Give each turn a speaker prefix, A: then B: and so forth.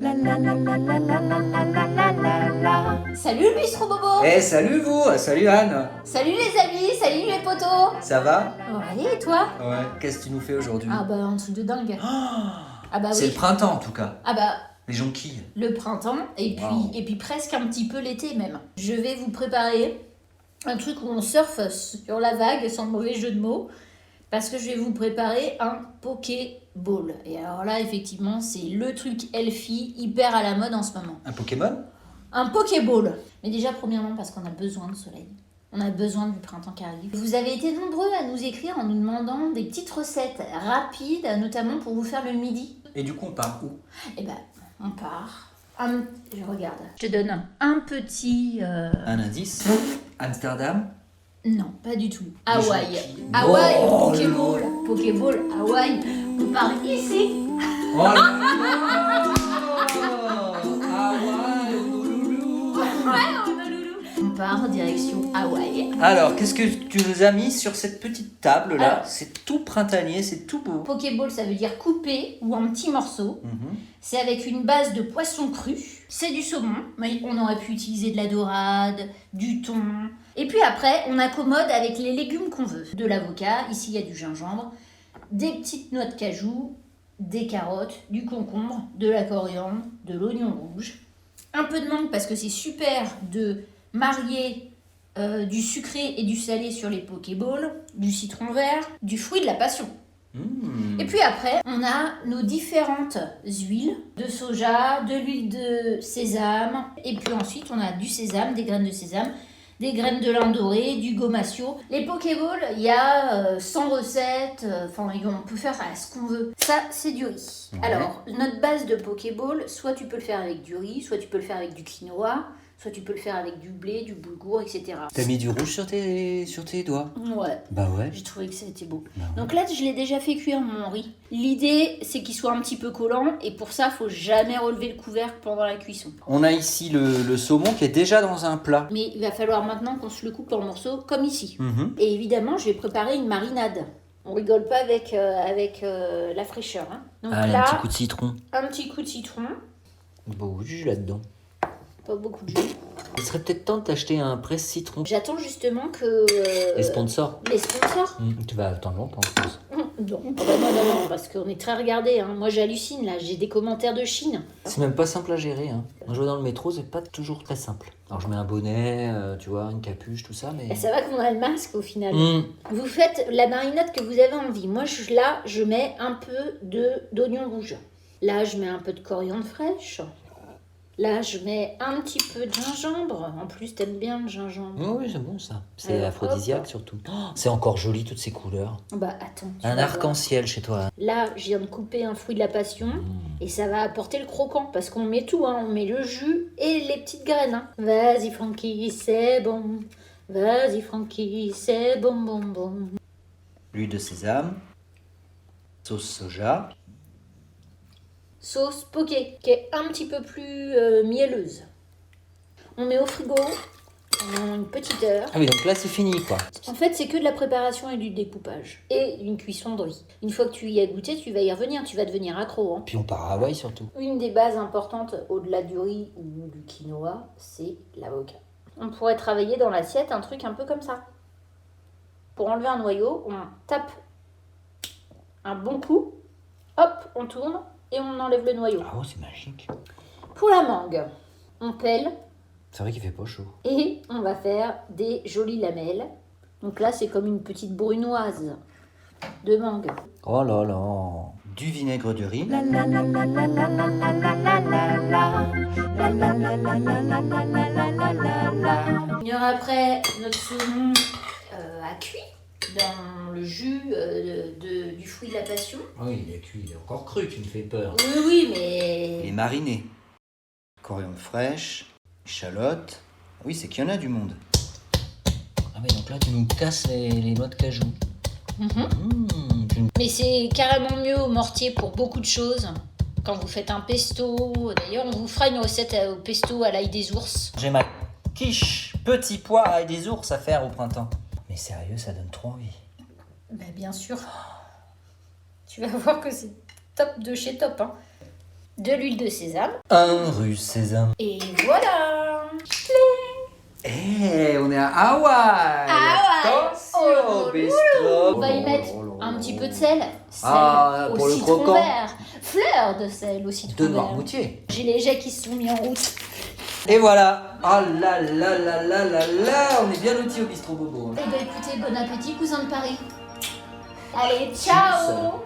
A: Salut le bistrot Bobo.
B: Salut vous, salut Anne.
A: Salut les amis, salut les potos.
B: Ça va?
A: Ouais, et toi?
B: Ouais. Qu'est-ce que tu nous fais aujourd'hui?
A: Ah bah un truc de dingue. Ah bah
B: C'est
A: oui.
B: le printemps en tout cas.
A: Ah bah
B: Les jonquilles.
A: le printemps et puis,
B: Wow.
A: et puis presque un petit peu l'été même. Je vais vous préparer un truc où on surfe sur la vague sans mauvais jeu de mots. Parce que je vais vous préparer un Pokéball. Et alors là, effectivement, c'est le truc healthy hyper à la mode en ce moment.
B: Un Pokémon?
A: Un Pokéball. Mais déjà, premièrement, parce qu'on a besoin de soleil. On a besoin du printemps qui arrive. Vous avez été nombreux à nous écrire en nous demandant des petites recettes rapides, notamment pour vous faire le midi.
B: Et du coup on part où?
A: Eh ben, on part. Je regarde. Je te donne un petit...
B: Un indice? Amsterdam?
A: Non, pas du tout. Hawaï.
B: jonquilles.
A: Hawaï,
B: Oh,
A: Pokéball. Pokéball, Hawaï. On part ici.
B: Oh là là. Hawaï, Honolulu.
A: On part direction Hawaï.
B: Alors, qu'est-ce que tu nous as mis sur cette petite table là?
A: Alors.
B: C'est tout printanier, c'est tout beau.
A: Pokéball, ça veut dire coupé ou en petits morceaux.
B: Mhm.
A: C'est avec une base de poisson cru. C'est du saumon, mais on aurait pu utiliser de la dorade, du thon. Et puis après, on accommode avec les légumes qu'on veut. De l'avocat, ici il y a du gingembre, des petites noix de cajou, des carottes, du concombre, de la coriandre, de l'oignon rouge. Un peu de mangue parce que c'est super de marier du sucré et du salé sur les Pokéballs, du citron vert, du fruit de la passion. Et puis après, on a nos différentes huiles de soja, de l'huile de sésame. Et puis ensuite, on a du sésame, des graines de sésame, des graines de lin doré, du gomasio. Les Pokéballs, il y a 100 recettes. Enfin, on peut faire ce qu'on veut. Ça, c'est du riz.
B: Ouais.
A: Alors, notre base de Pokéball, soit tu peux le faire avec du riz, soit tu peux le faire avec du quinoa, soit tu peux le faire avec du blé, du boulgour, etc.
B: T'as mis du rouge sur tes doigts?
A: Ouais.
B: Bah ouais.
A: J'ai trouvé que ça était beau.
B: Bah ouais.
A: Donc là, je l'ai déjà fait cuire mon riz. L'idée, c'est qu'il soit un petit peu collant et pour ça, il faut jamais relever le couvercle pendant la cuisson.
B: On a ici le saumon qui est déjà dans un plat.
A: Mais il va falloir maintenant qu'on se le coupe en morceaux comme ici.
B: Mhm.
A: Et évidemment, je vais préparer une marinade. On rigole pas avec la fraîcheur. Hein. Donc
B: Allez,
A: là,
B: un petit coup de citron.
A: un petit coup de citron,
B: Beaucoup de jus là-dedans.
A: pas beaucoup de jus.
B: Il serait peut-être temps de t'acheter un presse-citron.
A: J'attends justement que...
B: Les sponsors.
A: Les sponsors.
B: Tu vas attendre longtemps, je pense.
A: Non, ah bah non, parce qu'on est très regardés. Hein. Moi, j'hallucine, là. J'ai des commentaires de Chine.
B: C'est même pas simple à gérer. Hein. Moi, je vais dans le métro, c'est pas toujours très simple. Alors, je mets un bonnet, tu vois, une capuche, tout ça, mais...
A: Et ça va qu'on a le masque, au final.
B: Mmh.
A: Vous faites la marinade que vous avez envie. Moi, là, je mets un peu d'oignon rouge. Là, je mets un peu de coriandre fraîche. Là, je mets un petit peu de gingembre. En plus, t'aimes bien le gingembre.
B: Oh, oui, c'est bon ça. C'est
A: Alors,
B: aphrodisiaque
A: hop.
B: surtout. Oh, c'est encore joli toutes ces couleurs.
A: Bah, attends. tu
B: Un
A: vas voir.
B: arc-en-ciel chez toi.
A: Là, je viens de couper un fruit de la passion. Et ça va apporter le croquant. Parce qu'on met tout, hein. On met le jus et les petites graines. Hein. Vas-y, Francky, c'est bon. Vas-y, Francky, c'est bon, bon, bon.
B: L'huile de sésame. Sauce soja.
A: Sauce poké, qui est un petit peu plus mielleuse. On met au frigo pendant une petite heure.
B: Ah oui, donc là, c'est fini, quoi.
A: En fait, c'est que de la préparation et du découpage. Et une cuisson de riz. Une fois que tu y as goûté, tu vas y revenir. Tu vas devenir accro. Hein.
B: Puis on part à Hawaï, surtout.
A: Une des bases importantes, au-delà du riz ou du quinoa, c'est l'avocat. On pourrait travailler dans l'assiette un truc un peu comme ça. Pour enlever un noyau, on tape un bon coup. Hop, on tourne. Et on enlève le noyau.
B: Ah, oh, c'est magique.
A: Pour la mangue, on pèle
B: C'est vrai qu'il fait pas chaud.
A: et on va faire des jolies lamelles. Donc là, c'est comme une petite brunoise de mangue.
B: Oh là là. Du vinaigre de riz.
A: Une heure après, notre saumon a cuit dans le jus du fruit de la passion.
B: Oui, il est cuit, il est encore cru, tu me fais peur.
A: Oui, mais...
B: Et mariné. Coriandre fraîche, échalote. Oui, c'est qu'il y en a du monde. Ah mais donc là, tu nous casses les noix de cajou.
A: Mais c'est carrément mieux au mortier pour beaucoup de choses. Quand vous faites un pesto, d'ailleurs, on vous fera une recette au pesto à l'ail des ours.
B: J'ai ma quiche petit pois et des ours à faire au printemps. Mais sérieux, ça donne trop envie.
A: Ben, bien sûr. Tu vas voir que c'est top de chez top. Hein. de l'huile de sésame.
B: Un rue Sésame.
A: Et voilà.
B: Eh, on est à Hawaï. Attention,
A: Oh,
B: bistrot.
A: On va y mettre un petit peu de sel. Sel au
B: pour le
A: citron
B: croquant.
A: vert. Fleur de sel au citron
B: De
A: vert.
B: Noirmoutier.
A: J'ai les jets qui se sont mis en route.
B: Et voilà. Ah là là là là là là. On est bien lotis au bistrot Bobo.
A: Eh ben écoutez, bon appétit, cousin de Paris. Allez, ciao.